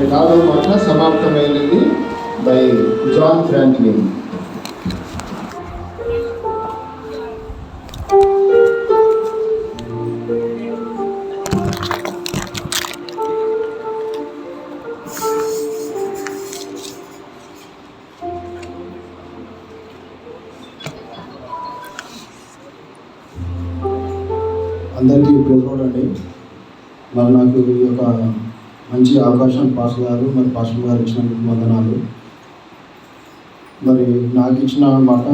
మరి 4వ మాట సమాప్తమైనది బై జాన్ ఫ్రాంక్లిన్. అందరికీ ప్రేమోడండి. మరి నాకు ఈ యొక్క మంచి అవకాశం పాస్టర్ గారు ఇచ్చినందుకు వందనాలు. మరి నాకు ఇచ్చిన మాట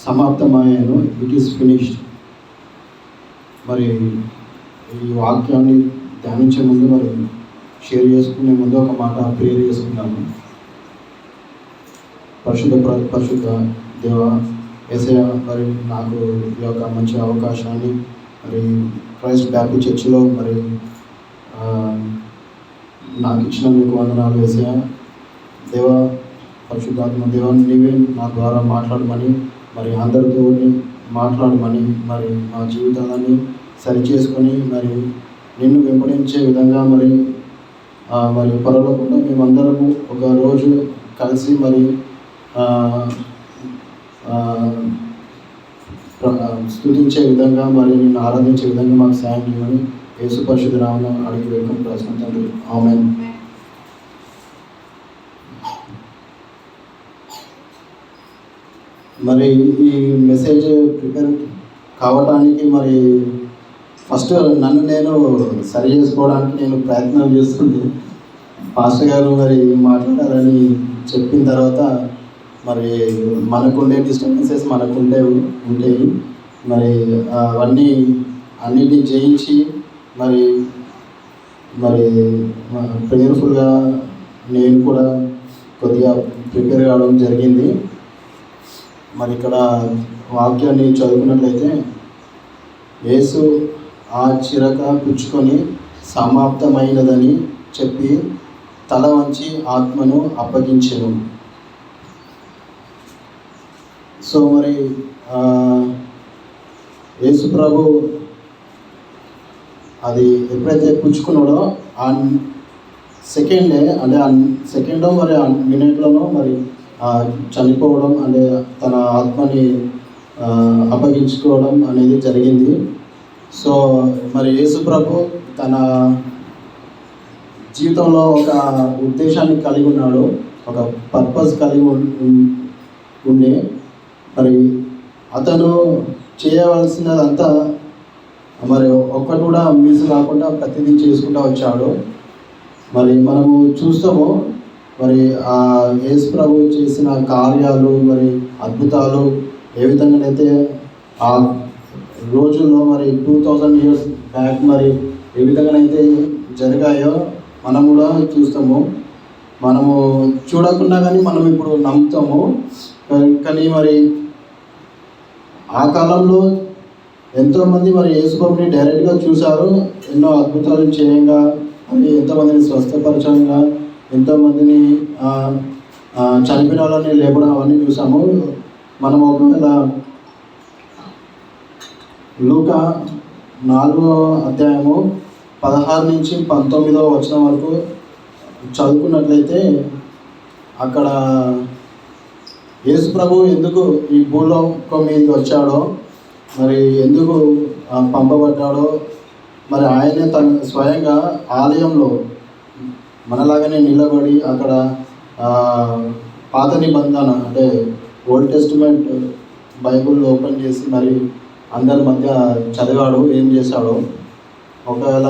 సమాప్తమయ్యాను, ఇట్ ఈస్ ఫినిష్డ్. మరి ఈ వాక్యాన్ని ధ్యానించే ముందు మరి షేర్ చేసుకునే ముందు ఒక మాట ప్రేయర్ చేసుకున్నాను. పరిశుద్ధ దేవ యేసయ్య, మరి నాకు ఈ యొక్క మంచి అవకాశాన్ని మరి క్రైస్ట్ బ్యాప్టిస్ట్ చర్చిలో మరి నాకు ఇచ్చినందుకు వందనాలు యేసయ్య. దేవ పరిశుద్ధాత్మ దేవ, నీవే నా ద్వారా మాట్లాడమని, మరి అందరితో మాట్లాడమని, మరి మా జీవితాన్ని సరిచేసుకొని మరి నిన్ను వెంబడించే విధంగా మరి పరలోకంలో మేమందరము ఒక రోజు కలిసి మరి స్తుతించే విధంగా మరి నిన్ను ఆరాధించే విధంగా మాకు సాయం చేయమని యేసు పరిశుద్ధ నామమున అడిగి వేడుకొని ప్రార్థన తండ్రి, ఆమేన్. మరి ఈ మెసేజ్ ప్రిపేర్ కావడానికి మరి ఫస్ట్ నన్ను నేను సరి చేసుకోవడానికి నేను ప్రయత్నం చేస్తుంది. పాస్టర్ గారు మరి మాట్లాడాలని చెప్పిన తర్వాత మరి మనకుండే డిస్టర్బెన్సెస్ ఉంటాయి. మరి అన్నిటిని జయించి మరి ప్రేయర్ఫుల్గా నేను కూడా కొద్దిగా ప్రిపేర్ కావడం జరిగింది. మరి ఇక్కడ వాక్యాన్ని చదువుకున్నట్లయితే, యేసు ఆ చిరక పుచ్చుకొని సమాప్తమైనదని చెప్పి తల వంచి ఆత్మను అప్పగించెను. సో మరి యేసు ప్రభు అది ఎప్పుడైతే పుచ్చుకున్నాడో ఆ సెకండే, అంటే సెకండో మరి ఆ మినిట్లోనో మరి చనిపోవడం, అంటే తన ఆత్మని అప్పగించుకోవడం అనేది జరిగింది. సో మరి యేసు ప్రభు తన జీవితంలో ఒక ఉద్దేశాన్ని కలిగి ఉన్నాడు, ఒక పర్పస్ కలిగి ఉండే. మరి అతను చేయవలసినదంతా మరి ఒక్కటి కూడా మిస్ కాకుండా ప్రతిదీ చేసుకుంటూ వచ్చాడు. మరి మనము చూస్తాము మరి ఆ యేసు ప్రభు చేసిన కార్యాలు, మరి అద్భుతాలు ఏ విధంగానైతే ఆ రోజుల్లో మరి 2000 years బ్యాక్ మరి ఏ విధంగానైతే జరిగాయో మనం కూడా చూస్తాము. మనము చూడకుండా కానీ మనం ఇప్పుడు నమ్ముతాము. కానీ మరి ఆ కాలంలో ఎంతోమంది మరి యేసు ప్రభుని డైరెక్ట్గా చూశారు, ఎన్నో అద్భుతాలు చేయంగా, మరి ఎంతోమందిని స్వస్థపరచంగా, ఎంతోమందిని చనిపోయిన వాళ్ళని లేపడం అవన్నీ చూసాము. మనం ఒకవేళ లూకా 4వ అధ్యాయము 16 నుంచి 19వ వచనం వరకు చదువుకున్నట్లయితే, అక్కడ యేసు ప్రభు ఎందుకు ఈ భూలోకం మీదకి వచ్చాడో, మరి ఎందుకు పంపబడ్డాడో, మరి ఆయనే తన స్వయంగా ఆలయంలో మనలాగానే నిలబడి అక్కడ పాత నిబంధన అంటే ఓల్డ్ టెస్టిమెంట్ బైబుల్ ఓపెన్ చేసి మరి అందరి మధ్య చదివాడు, ఏం చేశాడో. ఒకవేళ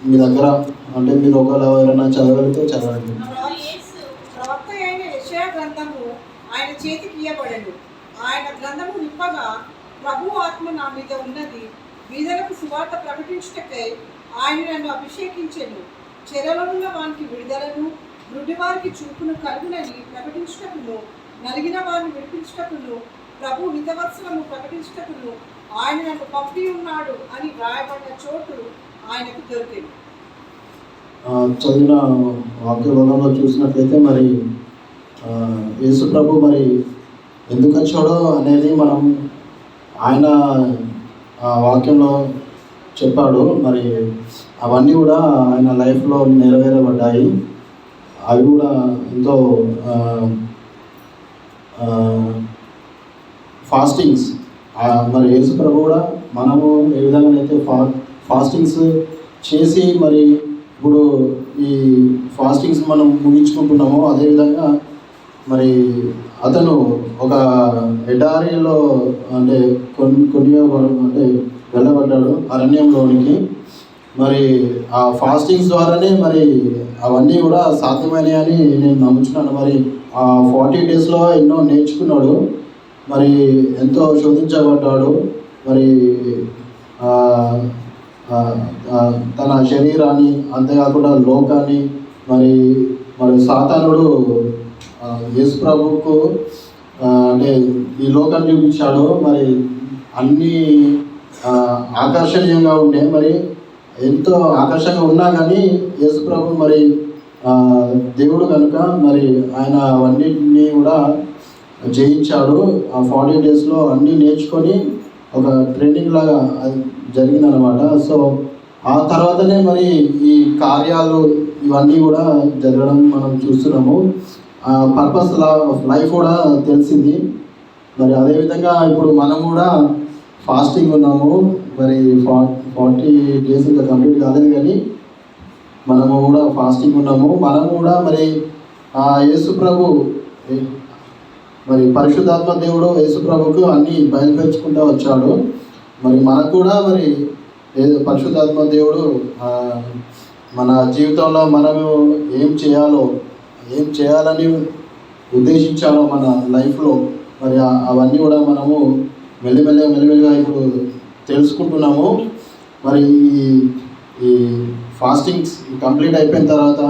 మీ దగ్గర అంటే మీరు ఒకవేళ ఎవరైనా చదవగలిగితే చదవండి. ఆయన చేతికి ఇయ్యబడెను. ఆయన గ్రంథము విప్పగా, ప్రభు ఆత్మ నా మీద ఉన్నది, బీదలకు సువార్త ప్రకటించుటకై ఆయన నన్ను అభిషేకించెను. చెరలోనున్న వానికి విడుదలను, గుడ్డివారికి చూపును కలుగునని ప్రకటించుటకును, నలిగిన వారిని విడిపించుటకును, ప్రభు హితవత్సలము ప్రకటించుటకును ఆయన నన్ను పంపి ఉన్నాడు అని రాయబడిన చోటు ఆయనకు దొరికింది. చదివిన వాక్య భాగంలో చూసినట్లయితే మరి యేసు ప్రభు మరి ఎందుకు వచ్చాడో అనేది మనం ఆయన వాక్యంలో చెప్పాడు. మరి అవన్నీ కూడా ఆయన లైఫ్లో నెరవేరబడ్డాయి. అవి కూడా ఎంతో ఫాస్టింగ్స్ మరి యేసు ప్రభు కూడా మనము ఏ విధంగానైతే ఫాస్టింగ్స్ చేసి మరి ఇప్పుడు ఈ ఫాస్టింగ్స్ మనం ముగించుకుంటున్నామో అదేవిధంగా మరి అతను ఒక ఎడారిలో అంటే అంటే వెళ్ళబడ్డాడు అరణ్యంలోనికి. మరి ఆ ఫాస్టింగ్స్ ద్వారానే మరి అవన్నీ కూడా సాధ్యమైనవి అని నేను నమ్ముతున్నాను. మరి ఆ 40 daysలో ఎన్నో నేర్చుకున్నాడు. మరి ఎంతో శోధించబడ్డాడు. మరి తన శరీరాన్ని అంతేకాకుండా లోకాన్ని మరి సాతానుడు యేసు ప్రభువుకు అంటే ఈ లోకాన్ని చూపించాడు. మరి అన్నీ ఆకర్షణీయంగా ఉండే మరి ఎంతో ఆకర్షణగా ఉన్నా కానీ యేసు ప్రభు మరి దేవుడు కనుక మరి ఆయన అవన్నిటినీ కూడా జయించాడు. ఆ 40 daysలో అన్నీ నేర్చుకొని ఒక ట్రైనింగ్ లాగా జరిగిందనమాట. సో ఆ తర్వాతనే మరి ఈ కార్యాలు ఇవన్నీ కూడా జరగడం మనం చూస్తున్నాము. పర్పస్ ఆఫ్ లైఫ్ కూడా తెలిసింది. మరి అదేవిధంగా ఇప్పుడు మనం కూడా ఫాస్టింగ్ ఉన్నాము. మరి 40 days ఇంకా కంప్లీట్ కాలేదు కానీ మనము కూడా ఫాస్టింగ్ ఉన్నాము. మనము కూడా మరి యేసు ప్రభు మరి పరిశుద్ధాత్మ దేవుడు యేసు ప్రభుకు అన్నీ బయలుపరుచుకుంటూ వచ్చాడు. మరి మనకు కూడా మరి పరిశుద్ధాత్మ దేవుడు మన జీవితంలో మనము ఏం చేయాలని ఉద్దేశించాలో మన లైఫ్లో మరి అవన్నీ కూడా మనము మెల్లిమెల్లిగా ఇప్పుడు తెలుసుకుంటున్నాము. మరి ఈ ఫాస్టింగ్స్ కంప్లీట్ అయిపోయిన తర్వాత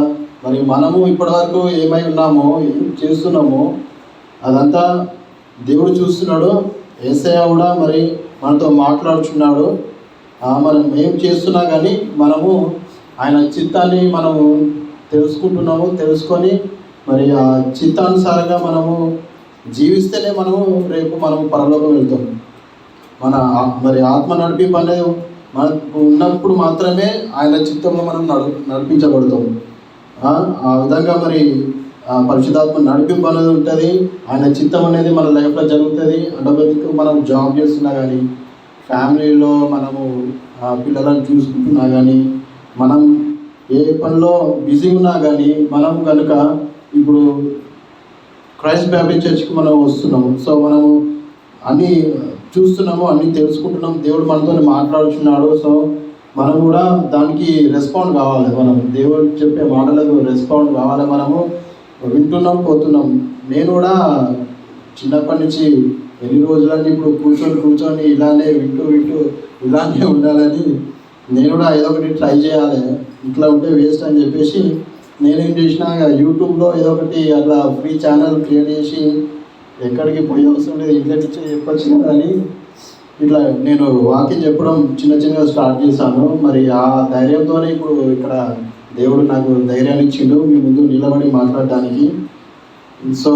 మరి మనము ఇప్పటివరకు ఏమై ఉన్నామో ఏం చేస్తున్నామో అదంతా దేవుడు చూస్తున్నాడు. యేసయ్య కూడా మరి మనతో మాట్లాడుచున్నాడు. మనం ఏం చేస్తున్నా కానీ మనము ఆయన చిత్తాన్ని మనము తెలుసుకుంటున్నాము. తెలుసుకొని మరి ఆ చిత్తానుసారంగా మనము జీవిస్తేనే రేపు మనము పరలోకం వెళ్తాం. మరి ఆత్మ నడిపింపు అనేది మనకు ఉన్నప్పుడు మాత్రమే ఆయన చిత్తంలో మనం నడిపించబడతాం. ఆ విధంగా మరి పరిశుద్ధాత్మ నడిపింపు అనేది ఉంటుంది. ఆయన చిత్తం అనేది మన లైఫ్లో జరుగుతుంది. ఆటోమేటిక్గా మనం జాబ్ చేస్తున్నా కానీ ఫ్యామిలీలో మనము పిల్లలను చూసుకుంటున్నా కానీ మనం ఏ పనిలో బిజీ ఉన్నా కానీ మనం కనుక ఇప్పుడు క్రైస్ట్ బ్యాప్టిస్ట్ చర్చ్కి మనం వస్తున్నాము. సో మనము అన్నీ చూస్తున్నాము, అన్నీ తెలుసుకుంటున్నాము. దేవుడు మనతో మాట్లాడుతున్నాడు. సో మనం కూడా దానికి రెస్పాండ్ కావాలి. మనం దేవుడు చెప్పే మాటలకు రెస్పాండ్ కావాలి. మనము వింటున్నాం, పోతున్నాం. నేను కూడా చిన్నప్పటి నుంచి ఎన్ని రోజులన్నీ ఇప్పుడు కూర్చొని ఇలానే వింటూ ఇలానే ఉండాలని నేను కూడా ఏదో ఒకటి ట్రై చేయాలి. ఇట్లా ఉంటే వేస్ట్ అని చెప్పేసి నేనేం చేసినా యూట్యూబ్లో ఏదో ఒకటి అట్లా ఫ్రీ ఛానల్ క్రియేట్ చేసి ఎక్కడికి పోయే అవసరం లేదు, ఇంట్లో నుంచి చెప్పొచ్చు కదా అని ఇట్లా నేను వాకింగ్ చెప్పడం చిన్నగా స్టార్ట్ చేశాను. మరి ఆ ధైర్యంతోనే ఇప్పుడు ఇక్కడ దేవుడు నాకు ధైర్యాన్ని ఇచ్చిండు మీ ముందు నిలబడి మాట్లాడడానికి. సో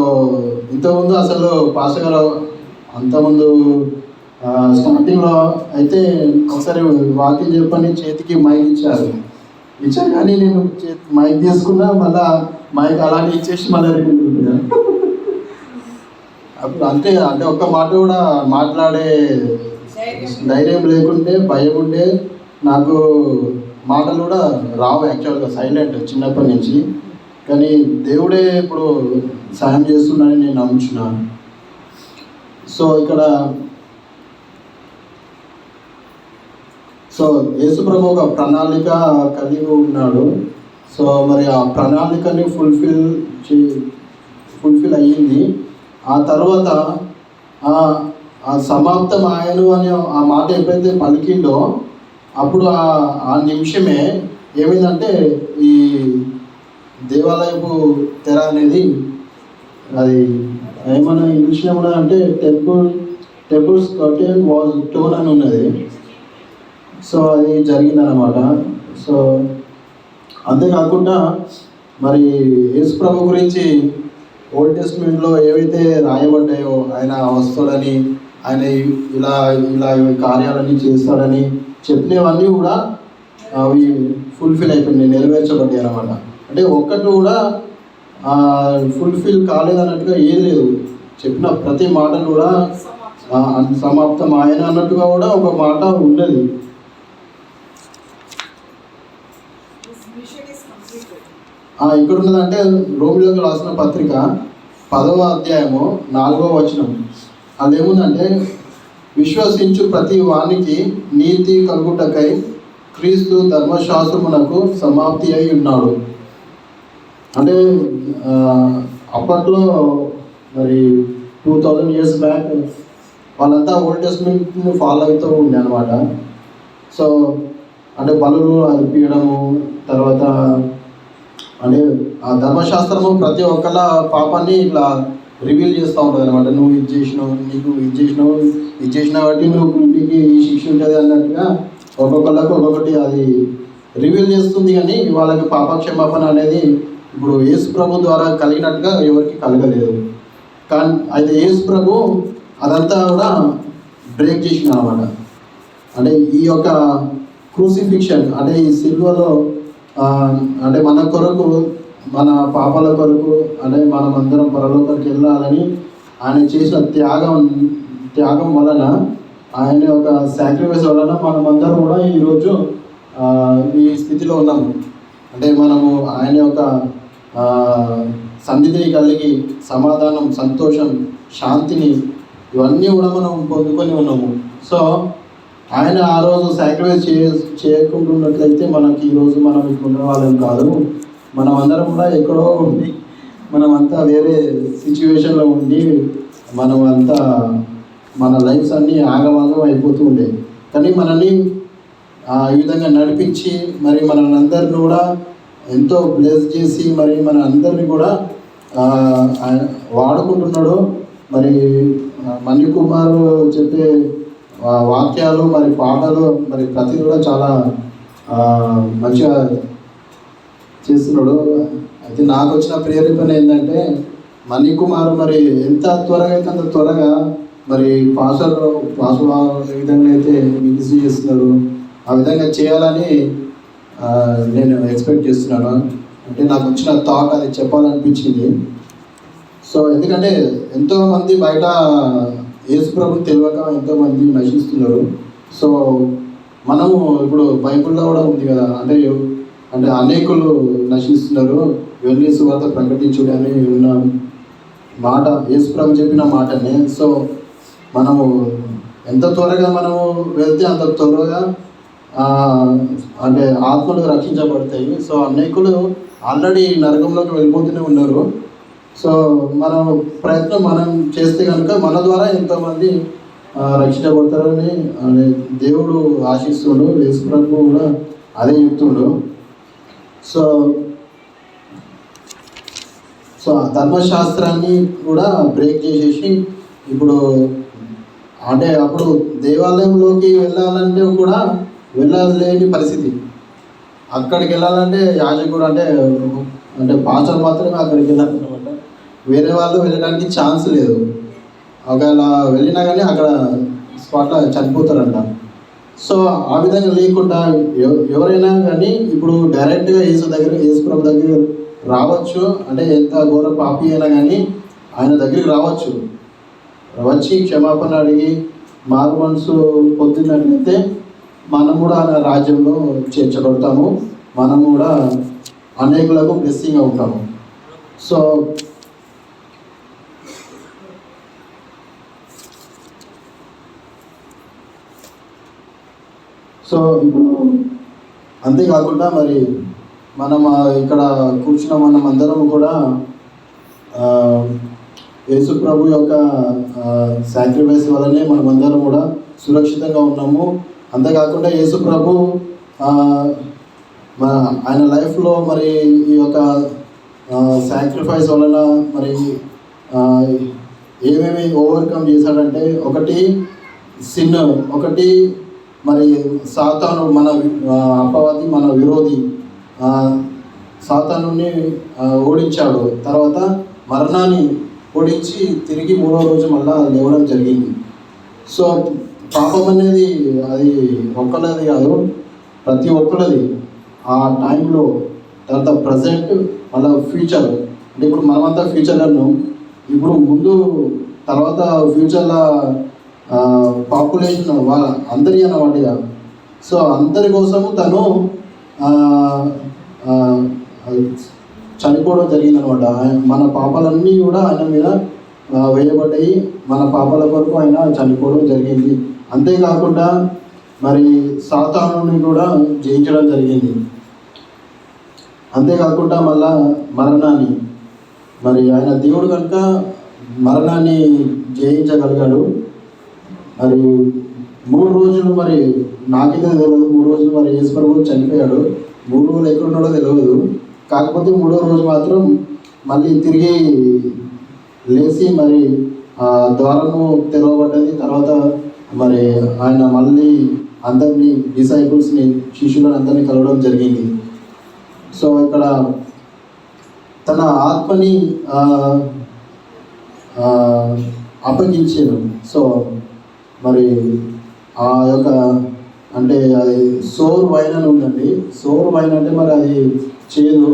ఇంతకుముందు అసలు పాస్టర్ గారు అంతకుముందు స్టార్టింగ్లో అయితే ఒకసారి వాకింగ్ చెప్పని చేతికి మైక్ ఇచ్చారు కానీ నేను మైక్ తీసుకున్నా మళ్ళీ మైక్ అలానే ఇచ్చేసి మళ్ళీ రిపీట్ అప్పుడు అంటే ఒక్క మాట కూడా మాట్లాడే ధైర్యం లేకుంటే భయం ఉండే నాకు మాటలు కూడా రావు. యాక్చువల్గా సైలెంట్ చిన్నప్పటి నుంచి. కానీ దేవుడే ఇప్పుడు సాయం చేస్తున్నాడని నేను నమ్ముచున్నాను. సో ఇక్కడ యేసు ప్రభు ఒక ప్రణాళిక కలిగి ఉన్నాడు. సో మరి ఆ ప్రణాళికని ఫుల్ఫిల్ అయ్యింది. ఆ తర్వాత ఆ సమాప్తం ఆయను అని ఆ మాట ఎప్పుడైతే పలికిండో అప్పుడు ఆ నిమిషమే ఏమైందంటే ఈ దేవాలయపు తెర అనేది అది ఏమన్నా ఇంగ్లీష్లో కూడా అంటే టెంపుల్స్ కర్టెన్ వాజ్ టోన్ అని ఉన్నది. సో అది జరిగిందనమాట. సో అంతేకాకుండా మరి యేసు ప్రభు గురించి ఓల్డ్ టెస్ట్మెంట్లో ఏవైతే రాయబడ్డాయో ఆయన వస్తాడని, ఆయన ఇలా కార్యాలన్నీ చేస్తాడని, చెప్పినవన్నీ కూడా అవి ఫుల్ఫిల్ అయిపోయినాయి, నెరవేర్చబడ్డాయి అన్నమాట. అంటే ఒక్కటి కూడా ఫుల్ఫిల్ కాలేదన్నట్టుగా ఏది లేదు. చెప్పిన ప్రతి మాటలు కూడా సమాప్తం ఆయన అన్నట్టుగా కూడా ఒక మాట ఉన్నది. ఇక్కడ ఉన్నదంటే రోమిలోకి రాసిన పత్రిక 10వ అధ్యాయము 4వ వచనం. అదేముందంటే, విశ్వసించు ప్రతి వానికి నీతి కలుగుటకై క్రీస్తు ధర్మశాస్త్రమునకు సమాప్తి అయి ఉన్నాడు. అంటే అప్పట్లో మరి 2000 years బ్యాక్ వాళ్ళంతా ఓల్డ్ టెస్ట్మెంట్ని ఫాలో అవుతూ ఉండే అనమాట. సో అంటే బలులు అర్పించడము, తర్వాత అంటే ఆ ధర్మశాస్త్రము ప్రతి ఒక్కళ్ళ పాపాన్ని ఇట్లా రివీల్ చేస్తూ ఉంటుంది అనమాట. నువ్వు ఇది చేసినావు, నీకు ఇది చేసినావు కాబట్టి నువ్వు నీకు ఈ శిక్ష ఉంటుంది అన్నట్టుగా ఒక్కొక్కళ్ళకు ఒక్కొక్కటి అది రివీల్ చేస్తుంది. కానీ వాళ్ళకి పాపక్షమాపణ అనేది ఇప్పుడు యేసు ప్రభు ద్వారా కలిగినట్టుగా ఎవరికి కలగలేదు. కానీ అయితే యేసు ప్రభు అదంతా కూడా బ్రేక్ చేసిన అనమాట. అంటే ఈ యొక్క క్రూసిఫిక్షన్ అంటే ఈ సిల్వలో అంటే మన కొరకు, మన పాపాల కొరకు, అంటే మనమందరం పరలోకానికి వెళ్ళాలని ఆయన చేసిన త్యాగం వలన, ఆయన యొక్క సాక్రిఫైస్ వలన మనమందరం కూడా ఈరోజు ఈ స్థితిలో ఉన్నాము. అంటే మనము ఆయన యొక్క సన్నిధిని కలిగి సమాధానం, సంతోషం, శాంతిని ఇవన్నీ కూడా మనం పొందుకొని ఉన్నాము. సో ఆయన ఆ రోజు సాక్రిఫైస్ చేయకుంటున్నట్లయితే మనకి ఈరోజు మనం ఇక్కడ ఉన్న వాళ్ళం కాదు. మనం అందరం కూడా ఎక్కడో ఉండి, మనమంతా వేరే సిచ్యువేషన్లో ఉండి, మనమంతా మన లైఫ్స్ అన్నీ ఆగమాగం అయిపోతూ ఉండేవి. కానీ మనల్ని ఈ విధంగా నడిపించి మరి మనల్ని అందరిని కూడా ఎంతో బ్లెస్ చేసి మరి మన అందరినీ కూడా వాడుకుంటున్నాడు. మరి మణి కుమార్ చెప్పే వాక్యాలు, మరి పాటలు, మరి ప్రతి కూడా చాలా మంచిగా చేస్తున్నాడు. అయితే నాకు వచ్చిన ప్రేరేపణ ఏంటంటే, మణి కుమార్ మరి ఎంత త్వరగా అయితే అంత త్వరగా మరి పాస్టర్ ఏ విధంగా అయితే మినిస్ట్రీ చేస్తున్నారు ఆ విధంగా చేయాలని నేను ఎక్స్పెక్ట్ చేస్తున్నాను. అంటే నాకు వచ్చిన థాట్ అది చెప్పాలనిపించింది. సో ఎందుకంటే ఎంతోమంది బయట యేసు ప్రభుని తెలియక ఎంతోమంది నశిస్తున్నారు. సో మనము ఇప్పుడు బైబిల్లో కూడా ఉంది కదా, అంటే అనేకులు నశిస్తున్నారు, వెళ్ళి సువార్త ప్రకటించుడు అని ఉన్న మాట యేసు ప్రభు చెప్పిన మాటనే. సో మనము ఎంత త్వరగా మనము వెళ్తే అంత త్వరగా అంటే ఆత్మలు రక్షించబడతాయి. సో అనేకులు ఆల్రెడీ నరకంలోకి వెళ్ళిపోతూనే ఉన్నారు. సో మనం ప్రయత్నం మనం చేస్తే కనుక మన ద్వారా ఎంతోమంది రక్షించబడతారని దేవుడు ఆశిస్తుండు. యేసు ప్రభు కూడా అదే చెప్తుండు. సో ధర్మశాస్త్రాన్ని కూడా బ్రేక్ చేసేసి ఇప్పుడు అంటే అప్పుడు దేవాలయంలోకి వెళ్ళాలంటే కూడా వెళ్ళలేని పరిస్థితి. అక్కడికి వెళ్ళాలంటే యాజకుడు అంటే పాస్టర్ మాత్రమే అక్కడికి వెళ్ళాలన్నమాట. వేరే వాళ్ళు వెళ్ళడానికి ఛాన్స్ లేదు. ఒకవేళ వెళ్ళినా కానీ అక్కడ స్పాట్లో చనిపోతారంట. సో ఆ విధంగా లేకుండా ఎవరైనా కానీ ఇప్పుడు డైరెక్ట్గా యేసు ప్రభు దగ్గర రావచ్చు. అంటే ఎంత ఘోర పాపి అయినా కానీ ఆయన దగ్గరికి రావచ్చు. వచ్చి క్షమాపణ అడిగి మారు మనసు పొందినట్లయితే మనం కూడా ఆయన రాజ్యంలో చేర్చబడతాము. మనం కూడా అనేకులకు బ్లెస్సింగ్గా ఉంటాము. సో ఇప్పుడు అంతేకాకుండా మరి మనం ఇక్కడ కూర్చున్న మనం అందరం కూడా యేసు ప్రభు యొక్క సాక్రిఫైస్ వల్లనే మనమందరం కూడా సురక్షితంగా ఉన్నాము. అంతేకాకుండా యేసు ప్రభు ఆయన లైఫ్లో మరి ఈ యొక్క సాక్రిఫైస్ వలన మరి ఏమేమి ఓవర్కమ్ చేశాడంటే, ఒకటి సిన్, ఒకటి మరి సాతాను మన అపవాది, మన విరోధి సాతానుని ఓడించాడు. తర్వాత మరణాన్ని ఓడించి తిరిగి 3వ రోజు మళ్ళా లేవడం జరిగింది. సో పాపం అనేది అది ఒక్కలది కాదు, ప్రతి ఒక్కరిది ఆ టైంలో. తర్వాత ప్రజెంట్ మళ్ళీ ఫ్యూచర్, అంటే ఇప్పుడు మనమంతా ఫ్యూచర్లో ఉన్నాం. ఇప్పుడు ముందు తర్వాత ఫ్యూచర్లో పాపులేషన్ వాళ్ళ అందరి అన్నమాటగా. సో అందరి కోసము తను చనిపోవడం జరిగిందనమాట. మన పాపాలన్నీ కూడా ఆయన మీద వేయబడ్డాయి. మన పాపాల కొరకు ఆయన చనిపోవడం జరిగింది. అంతేకాకుండా మరి సాతానుని కూడా జయించడం జరిగింది. అంతేకాకుండా మళ్ళా మరణాన్ని, మరి ఆయన దేవుడు కనుక మరణాన్ని జయించగలిగాడు. మరి 3 రోజులు మరి నాకైతే తెలియదు, 3 రోజులు మరి యేసు ప్రభువు చనిపోయాడు. 3 రోజులు ఎక్కడ ఉన్నాడో తెలియదు. కాకపోతే 3వ రోజు మాత్రం మళ్ళీ తిరిగి లేచి మరి ద్వారము తెరవబడ్డది. తర్వాత మరి ఆయన మళ్ళీ అందరినీ డిసైపుల్స్ని, శిష్యులను అందరినీ కలవడం జరిగింది. సో ఇక్కడ తన ఆత్మని అప్పగించారు. సో మరి ఆ యొక్క అంటే అది సోర్ వైన్ అని ఉందండి. సోర్ వైన్ అంటే మరి అది చేదు,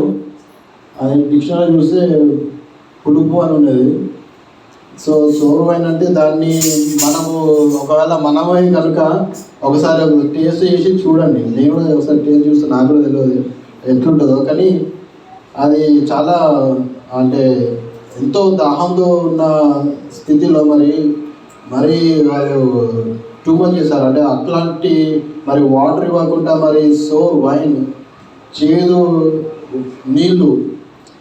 అది డిక్షనరీ చూస్తే పులుపు అని ఉన్నది. సో సోర్ వైన్ అంటే దాన్ని మనము ఒకవేళ మనమే కనుక ఒకసారి టేస్ట్ చేసి చూడండి. నేను కూడా ఒకసారి టేస్ట్ చూస్తే నాకు కూడా తెలియదు ఎట్లుంటుందో, కానీ అది చాలా అంటే ఎంతో దాహంతో ఉన్న స్థితిలో మరి వాళ్ళు టూ మచ్ చేశారు. అంటే అట్లాంటి మరి వాటర్ ఇవ్వకుండా మరి సోర్ వైన్, చేదు నీళ్ళు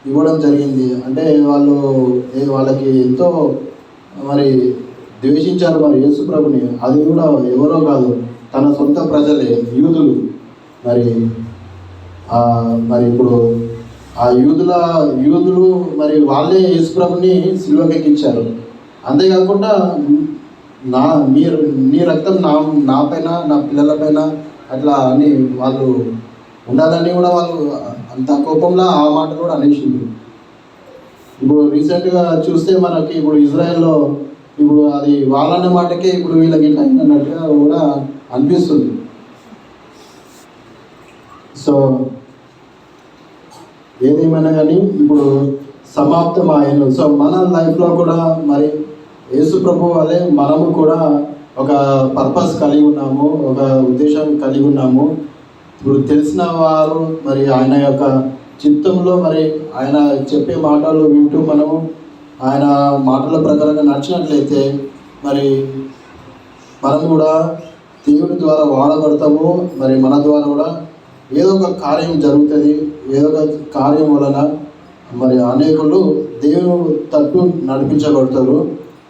ఇవ్వడం జరిగింది. అంటే వాళ్ళకి ఎంతో మరి ద్వేషించారు మరి యేసు ప్రభుని. అది కూడా ఎవరో కాదు, తన సొంత ప్రజలే, యూదులు. మరి ఇప్పుడు ఆ యూదులు మరి వాళ్ళే యేసు ప్రభుని సిలువకెక్కించారు. అంతేకాకుండా నీ రక్తం నా పైన, నా పిల్లల పైన అట్లా అని వాళ్ళు ఉండాలని కూడా వాళ్ళు అంత కోపంలో ఆ మాట కూడా అనేసింది. ఇప్పుడు రీసెంట్గా చూస్తే మనకి ఇప్పుడు ఇజ్రాయెల్లో ఇప్పుడు అది వాళ్ళన్న మాటకే ఇప్పుడు వీళ్ళకి ఇట్లా అన్నట్టుగా కూడా అనిపిస్తుంది. సో ఏదేమైనా కానీ ఇప్పుడు సమాప్తం అయ్యాను. సో మన లైఫ్లో కూడా మరి యేసు ప్రభు వలె మనము కూడా ఒక పర్పస్ కలిగి ఉన్నాము, ఒక ఉద్దేశం కలిగి ఉన్నాము. ఇప్పుడు తెలిసిన వారు మరి ఆయన యొక్క చిత్తంలో మరి ఆయన చెప్పే మాటలు వింటూ మనము ఆయన మాటల ప్రకారంగా నడిచినట్లయితే మరి మనం కూడా దేవుడి ద్వారా వాడబడతాము. మరి మన ద్వారా కూడా ఏదో ఒక కార్యం జరుగుతుంది. ఏదో ఒక కార్యం వలన మరి అనేకులు దేవుని తట్టు నడిపించబడతారు.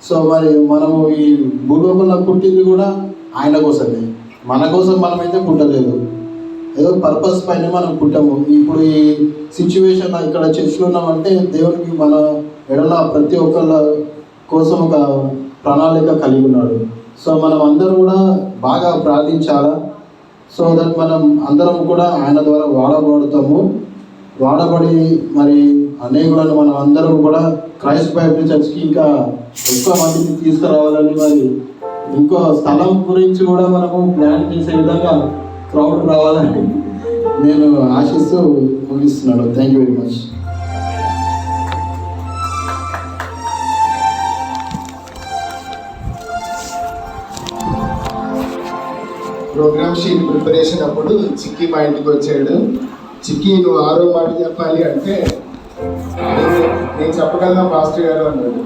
సో మరి మనము ఈ భూలోకంలో పుట్టింది కూడా ఆయన కోసమే, మన కోసం మనమైతే పుట్టలేదు. ఏదో పర్పస్ పైన మనం పుట్టాము. ఇప్పుడు ఈ సిచ్యువేషన్ ఇక్కడ చర్చిలో ఉన్నామంటే దేవునికి మన ఎడల ప్రతి ఒక్కళ్ళ కోసం ఒక ప్రణాళిక కలిగి ఉన్నాడు. సో మనం అందరం కూడా బాగా ప్రార్థించాలా. సో దట్ మనం అందరం కూడా ఆయన ద్వారా వాడబడి మరి అనేకులను మనం అందరం కూడా క్రైస్ట్ బైబిల్ చర్చ్కి ఇంకా ఎక్కువ మందిని తీసుకురావాలని, మరి ఇంకో స్థలం గురించి కూడా మనము ప్లాన్ చేసే విధంగా క్రౌడ్ రావాలని నేను ఆశిస్తూ ముగిస్తున్నాను. Thank you very much. Program sheet preparation అప్పుడు చిక్కీ మా ఇంటికి వచ్చాడు. చిక్కీ, నువ్వు 6వ మాట చెప్పాలి అంటే నేను చెప్పగలను పాస్టర్ గారు అన్నాడు.